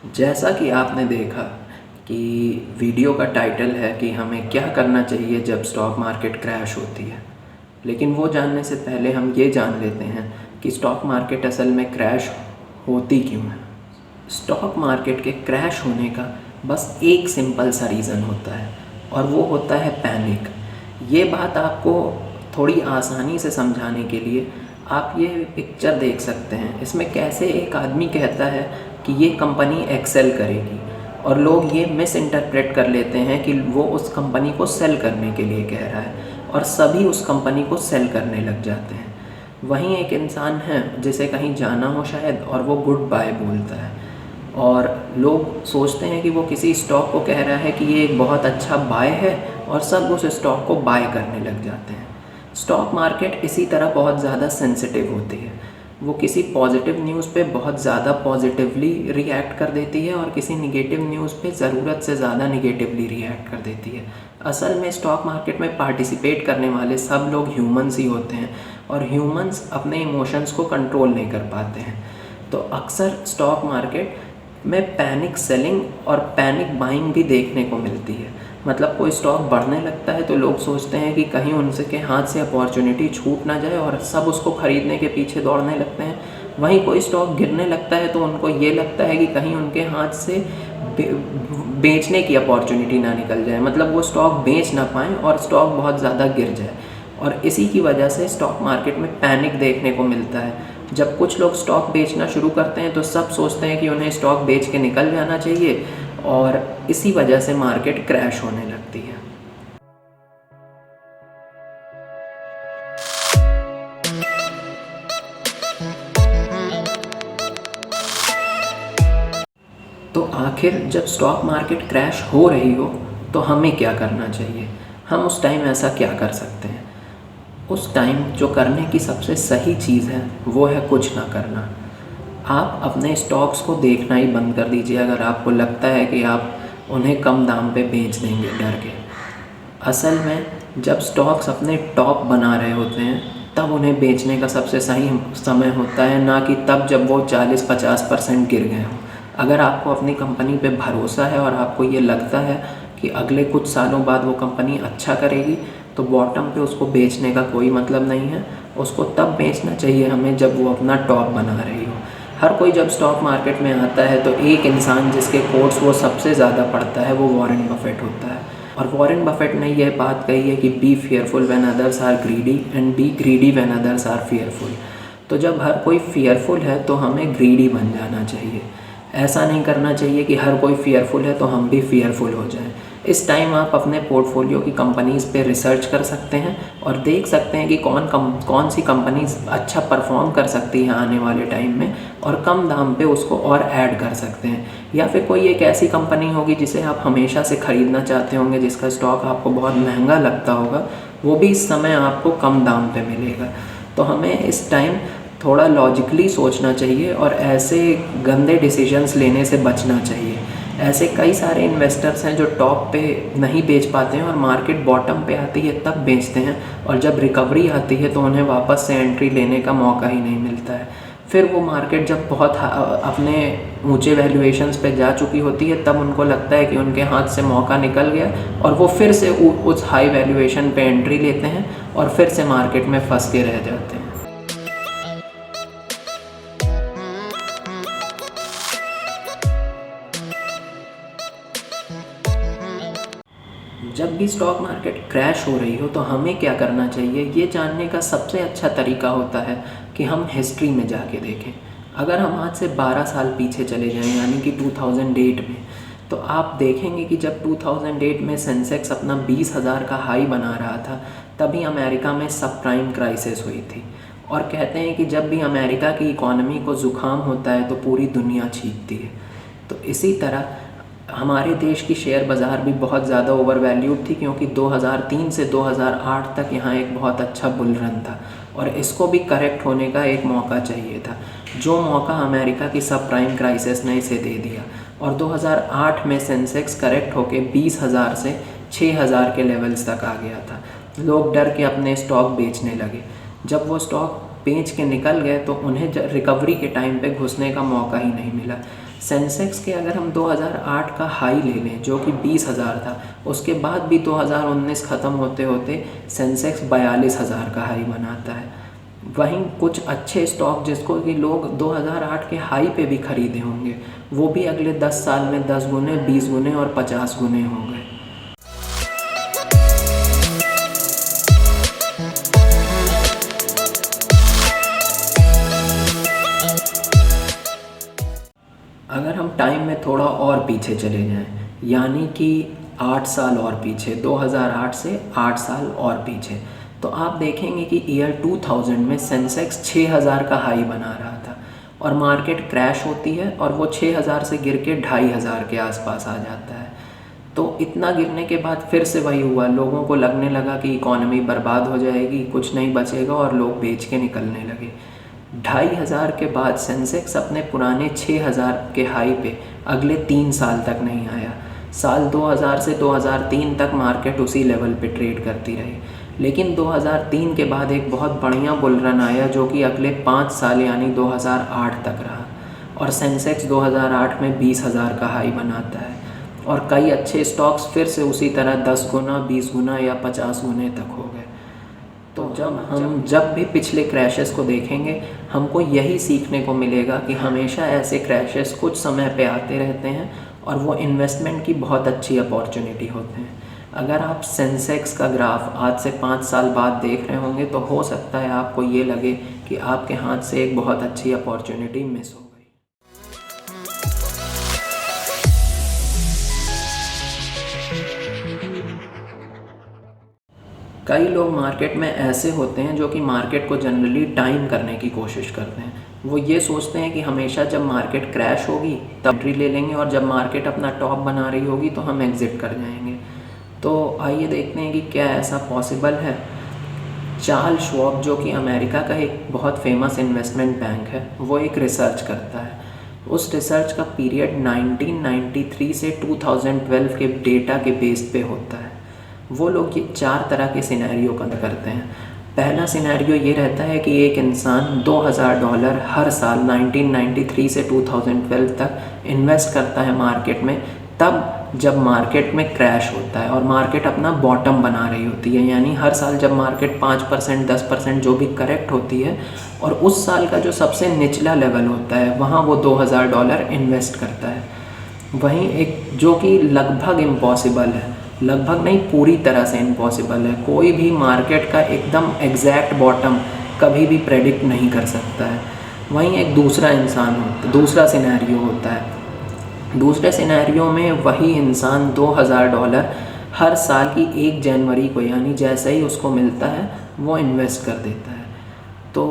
जैसा कि आपने देखा कि वीडियो का टाइटल है कि हमें क्या करना चाहिए जब स्टॉक मार्केट क्रैश होती है। लेकिन वो जानने से पहले हम ये जान लेते हैं कि स्टॉक मार्केट असल में क्रैश होती क्यों है। स्टॉक मार्केट के क्रैश होने का बस एक सिंपल सा रीज़न होता है और वो होता है पैनिक। ये बात आपको थोड़ी आसानी से समझाने के लिए आप ये पिक्चर देख सकते हैं। इसमें कैसे एक आदमी कहता है कि ये कंपनी एक्सेल करेगी और लोग ये मिस इंटरप्रेट कर लेते हैं कि वो उस कंपनी को सेल करने के लिए कह रहा है और सभी उस कंपनी को सेल करने लग जाते हैं। वहीं एक इंसान है जिसे कहीं जाना हो शायद और वो गुड बाय बोलता है और लोग सोचते हैं कि वो किसी स्टॉक को कह रहा है कि ये एक बहुत अच्छा बाय है और सब उस स्टॉक को बाय करने लग जाते हैं। स्टॉक मार्केट इसी तरह बहुत ज़्यादा सेंसिटिव होती है। वो किसी पॉजिटिव न्यूज़ पे बहुत ज़्यादा पॉजिटिवली रिएक्ट कर देती है और किसी निगेटिव न्यूज़ पे ज़रूरत से ज़्यादा निगेटिवली रिएक्ट कर देती है। असल में स्टॉक मार्केट में पार्टिसिपेट करने वाले सब लोग ह्यूमंस ही होते हैं और ह्यूमंस अपने इमोशंस को कंट्रोल नहीं कर पाते हैं। तो अक्सर स्टॉक मार्केट में पैनिक सेलिंग और पैनिक बाइंग भी देखने को मिलती है। मतलब कोई स्टॉक बढ़ने लगता है तो लोग सोचते हैं कि कहीं उनसे के हाथ से अपॉर्चुनिटी छूट ना जाए और सब उसको ख़रीदने के पीछे दौड़ने लगते हैं। वहीं कोई स्टॉक गिरने लगता है तो उनको ये लगता है कि कहीं उनके हाथ से बेचने की अपॉर्चुनिटी ना निकल जाए, मतलब वो स्टॉक बेच ना पाएँ और स्टॉक बहुत ज़्यादा गिर जाए। और इसी की वजह से स्टॉक मार्केट में पैनिक देखने को मिलता है। जब कुछ लोग स्टॉक बेचना शुरू करते हैं तो सब सोचते हैं कि उन्हें स्टॉक बेच के निकल जाना चाहिए और इसी वजह से मार्केट क्रैश होने लगती है। तो आखिर जब स्टॉक मार्केट क्रैश हो रही हो तो हमें क्या करना चाहिए? हम उस टाइम ऐसा क्या कर सकते हैं? उस टाइम जो करने की सबसे सही चीज़ है वो है कुछ ना करना। आप अपने स्टॉक्स को देखना ही बंद कर दीजिए अगर आपको लगता है कि आप उन्हें कम दाम पे बेच देंगे डर के। असल में जब स्टॉक्स अपने टॉप बना रहे होते हैं तब उन्हें बेचने का सबसे सही समय होता है, ना कि तब जब वो 40-50% गिर गए हों। अगर आपको अपनी कंपनी पे भरोसा है और आपको ये लगता है कि अगले कुछ सालों बाद वो कंपनी अच्छा करेगी तो बॉटम पे उसको बेचने का कोई मतलब नहीं है। उसको तब बेचना चाहिए हमें जब वो अपना टॉप बना रही हो। हर कोई जब स्टॉक मार्केट में आता है तो एक इंसान जिसके कोट्स वो सबसे ज़्यादा पढ़ता है वो वॉरेन बफेट होता है। और वॉरेन बफेट ने यह बात कही है कि be fearful when others are greedy and be greedy when others are fearful. तो जब हर कोई फेयरफुल है तो हमें ग्रीडी बन जाना चाहिए। ऐसा नहीं करना चाहिए कि हर कोई फेयरफुल है तो हम भी फेयरफुल हो जाएं। इस टाइम आप अपने पोर्टफोलियो की कंपनीज़ पे रिसर्च कर सकते हैं और देख सकते हैं कि कौन सी कंपनीज अच्छा परफॉर्म कर सकती हैं आने वाले टाइम में और कम दाम पे उसको और ऐड कर सकते हैं। या फिर कोई एक ऐसी कंपनी होगी जिसे आप हमेशा से ख़रीदना चाहते होंगे, जिसका स्टॉक आपको बहुत महंगा लगता होगा, वो भी इस समय आपको कम दाम पे मिलेगा। तो हमें इस टाइम थोड़ा लॉजिकली सोचना चाहिए और ऐसे गंदे डिसीजंस लेने से बचना चाहिए। ऐसे कई सारे इन्वेस्टर्स हैं जो टॉप पे नहीं बेच पाते हैं और मार्केट बॉटम पे आती है तब बेचते हैं और जब रिकवरी आती है तो उन्हें वापस से एंट्री लेने का मौका ही नहीं मिलता है। फिर वो मार्केट जब बहुत अपने ऊंचे वैल्यूएशंस पे जा चुकी होती है तब उनको लगता है कि उनके हाथ से मौका निकल गया और वो फिर से उस हाई वैल्यूएशन पे एंट्री लेते हैं और फिर से मार्केट में फंस के रह जाते हैं। जब भी स्टॉक मार्केट क्रैश हो रही हो तो हमें क्या करना चाहिए, ये जानने का सबसे अच्छा तरीका होता है कि हम हिस्ट्री में जाके देखें। अगर हम आज से 12 साल पीछे चले जाएं यानी कि 2008 में, तो आप देखेंगे कि जब 2008 में सेंसेक्स अपना 20,000 का हाई बना रहा था तभी अमेरिका में सब प्राइम क्राइसिस हुई थी। और कहते हैं कि जब भी अमेरिका की इकॉनमी को ज़ुकाम होता है तो पूरी दुनिया छींकती है। तो इसी तरह हमारे देश की शेयर बाज़ार भी बहुत ज़्यादा ओवर वैल्यूड थी क्योंकि 2003 से 2008 तक यहाँ एक बहुत अच्छा बुल रन था और इसको भी करेक्ट होने का एक मौका चाहिए था, जो मौका अमेरिका की सब प्राइम क्राइसिस ने इसे दे दिया। और 2008 में सेंसेक्स करेक्ट होके 20,000 से 6,000 के लेवल्स तक आ गया था। लोग डर के अपने स्टॉक बेचने लगे। जब वो स्टॉक बेच के निकल गए तो उन्हें रिकवरी के टाइम पे घुसने का मौका ही नहीं मिला। सेंसेक्स के अगर हम 2008 का हाई ले लें जो कि 20,000 था, उसके बाद भी 2019 ख़त्म होते होते सेंसेक्स 42,000 का हाई बनाता है। वहीं कुछ अच्छे स्टॉक जिसको कि लोग 2008 के हाई पे भी ख़रीदे होंगे, वो भी अगले 10 साल में 10 गुने, 20 गुने और 50 गुने हो गए। अगर हम टाइम में थोड़ा और पीछे चले जाएं, यानी कि 8 साल और पीछे, 2008 से 8 साल और पीछे, तो आप देखेंगे कि ईयर 2000 में सेंसेक्स 6000 का हाई बना रहा था और मार्केट क्रैश होती है और वो 6000 से गिर के 2500 के आसपास आ जाता है। तो इतना गिरने के बाद फिर से वही हुआ, लोगों को लगने लगा कि इकॉनमी बर्बाद हो जाएगी, कुछ नहीं बचेगा और लोग बेच के निकलने लगे। 2500 के बाद सेंसेक्स अपने पुराने 6000 के हाई पे अगले 3 साल तक नहीं आया। साल 2000 से 2003 तक मार्केट उसी लेवल पे ट्रेड करती रही, लेकिन 2003 के बाद एक बहुत बढ़िया बुल रन आया जो कि अगले 5 साल यानी 2008 तक रहा और सेंसेक्स 2008 में 20,000 का हाई बनाता है और कई अच्छे स्टॉक्स फिर से उसी तरह 10 गुना, 20 गुना या 50 गुने तक हो गए। तो जब भी पिछले क्रैशेस को देखेंगे, हमको यही सीखने को मिलेगा कि हमेशा ऐसे क्रैशेस कुछ समय पे आते रहते हैं और वो इन्वेस्टमेंट की बहुत अच्छी अपॉर्चुनिटी होते हैं। अगर आप सेंसेक्स का ग्राफ आज से 5 साल बाद देख रहे होंगे तो हो सकता है आपको ये लगे कि आपके हाथ से एक बहुत अच्छी अपॉर्चुनिटी मिस हो गई। कई लोग मार्केट में ऐसे होते हैं जो कि मार्केट को जनरली टाइम करने की कोशिश करते हैं। वो ये सोचते हैं कि हमेशा जब मार्केट क्रैश होगी तब एंट्री ले लेंगे और जब मार्केट अपना टॉप बना रही होगी तो हम एग्ज़िट कर जाएंगे। तो आइए देखते हैं कि क्या ऐसा पॉसिबल है। चार्ल्स श्वाब जो कि अमेरिका का एक बहुत फेमस इन्वेस्टमेंट बैंक है, वो एक रिसर्च करता है। उस रिसर्च का पीरियड 1993 से 2012 के डेटा के बेस पे होता है। वो लोग ये 4 तरह के सिनेरियो करते हैं। पहला सिनेरियो ये रहता है कि एक इंसान $2000 हर साल 1993 से 2012 तक इन्वेस्ट करता है मार्केट में, तब जब मार्केट में क्रैश होता है और मार्केट अपना बॉटम बना रही होती है, यानी हर साल जब मार्केट 5%, 10% जो भी करेक्ट होती है और उस साल का जो सबसे निचला लेवल होता है वहाँ वो $2000 इन्वेस्ट करता है। वहीं एक जो कि लगभग इम्पॉसिबल है, लगभग नहीं पूरी तरह से इम्पॉसिबल है, कोई भी मार्केट का एकदम एग्जैक्ट बॉटम कभी भी प्रेडिक्ट नहीं कर सकता है। वहीं एक दूसरा सिनेरियो होता है। दूसरे सिनेरियो में वही इंसान $2000 हर साल की 1 जनवरी को, यानी जैसे ही उसको मिलता है वो इन्वेस्ट कर देता है। तो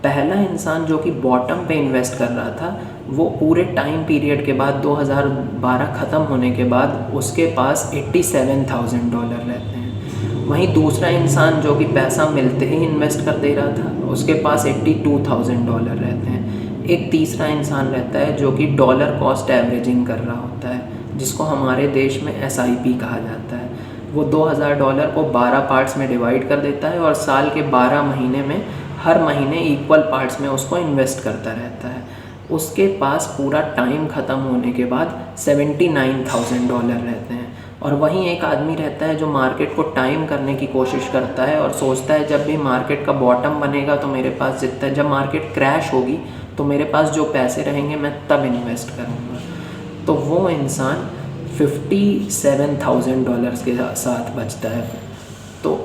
पहला इंसान जो कि बॉटम पे इन्वेस्ट कर रहा था, वो पूरे टाइम पीरियड के बाद 2012 ख़त्म होने के बाद उसके पास $87,000 रहते हैं। वहीं दूसरा इंसान जो कि पैसा मिलते ही इन्वेस्ट कर दे रहा था, उसके पास $82,000 रहते हैं। एक तीसरा इंसान रहता है जो कि डॉलर कॉस्ट एवरेजिंग कर रहा होता है, जिसको हमारे देश में SIP कहा जाता है। वो $2000 को 12 पार्ट्स में डिवाइड कर देता है और साल के 12 महीने में हर महीने इक्वल पार्ट्स में उसको इन्वेस्ट करता रहता है। उसके पास पूरा टाइम ख़त्म होने के बाद $79,000 रहते हैं। और वहीं एक आदमी रहता है जो मार्केट को टाइम करने की कोशिश करता है और सोचता है जब भी मार्केट का बॉटम बनेगा तो मेरे पास जितना, जब मार्केट क्रैश होगी तो मेरे पास जो पैसे रहेंगे मैं तब इन्वेस्ट करूँगा। तो वो इंसान $57,000 के साथ बचता है। तो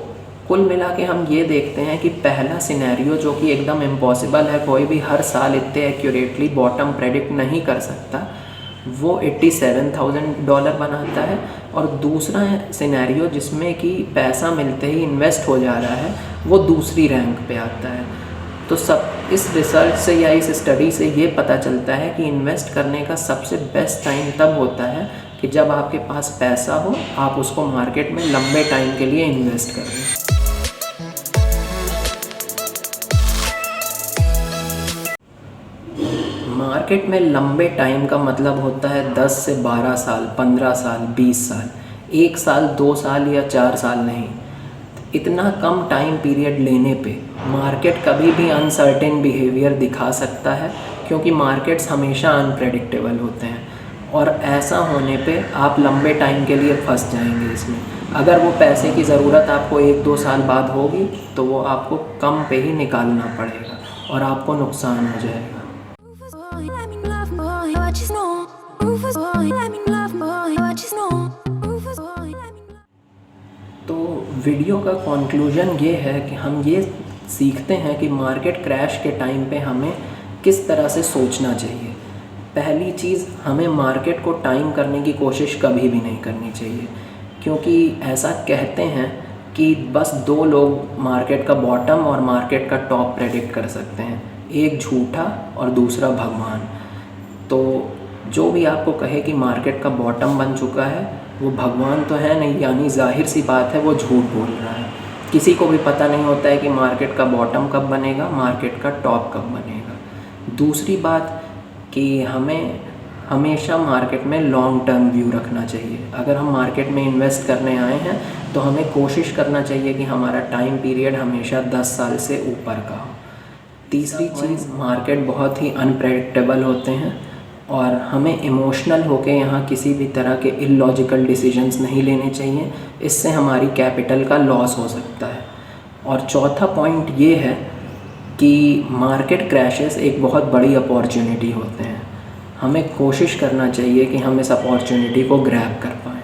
कुल मिला के हम ये देखते हैं कि पहला सिनेरियो जो कि एकदम इम्पॉसिबल है, कोई भी हर साल इतने एक्यूरेटली बॉटम प्रेडिक्ट नहीं कर सकता, वो $87,000 बनाता है। और दूसरा सिनेरियो जिसमें कि पैसा मिलते ही इन्वेस्ट हो जा रहा है, वो दूसरी रैंक पे आता है। तो सब इस रिसर्च से या इस स्टडी से ये पता चलता है कि इन्वेस्ट करने का सबसे बेस्ट टाइम तब होता है कि जब आपके पास पैसा हो, आप उसको मार्केट में लंबे टाइम के लिए इन्वेस्ट करें। मार्केट में लंबे टाइम का मतलब होता है 10 से 12 साल, 15 साल, 20 साल, 1 साल, 2 साल या 4 साल नहीं। इतना कम टाइम पीरियड लेने पे मार्केट कभी भी अनसर्टेन बिहेवियर दिखा सकता है, क्योंकि मार्केट्स हमेशा अनप्रेडिक्टेबल होते हैं और ऐसा होने पे आप लंबे टाइम के लिए फंस जाएंगे इसमें। अगर वो पैसे की ज़रूरत आपको 1-2 साल बाद होगी तो वो आपको कम पे ही निकालना पड़ेगा और आपको नुकसान हो जाएगा। तो वीडियो का कंक्लूजन ये है कि हम ये सीखते हैं कि मार्केट क्रैश के टाइम पे हमें किस तरह से सोचना चाहिए। पहली चीज़, हमें मार्केट को टाइम करने की कोशिश कभी भी नहीं करनी चाहिए, क्योंकि ऐसा कहते हैं कि बस 2 लोग मार्केट का बॉटम और मार्केट का टॉप प्रेडिक्ट कर सकते हैं, एक झूठा और दूसरा भगवान। तो जो भी आपको कहे कि मार्केट का बॉटम बन चुका है वो भगवान तो है नहीं, यानी जाहिर सी बात है वो झूठ बोल रहा है। किसी को भी पता नहीं होता है कि मार्केट का बॉटम कब बनेगा, मार्केट का टॉप कब बनेगा। दूसरी बात कि हमें हमेशा मार्केट में लॉन्ग टर्म व्यू रखना चाहिए। अगर हम मार्केट में इन्वेस्ट करने आए हैं तो हमें कोशिश करना चाहिए कि हमारा टाइम पीरियड हमेशा 10 साल से ऊपर का हो। तीसरी चीज़, मार्केट बहुत ही अनप्रेडिक्टेबल होते हैं और हमें इमोशनल होकर यहाँ किसी भी तरह के इलॉजिकल डिसीजंस नहीं लेने चाहिए, इससे हमारी कैपिटल का लॉस हो सकता है। और चौथा पॉइंट ये है कि मार्केट क्रैशेस एक बहुत बड़ी अपॉर्चुनिटी होते हैं। हमें कोशिश करना चाहिए कि हम इस अपॉर्चुनिटी को ग्रैब कर पाएँ।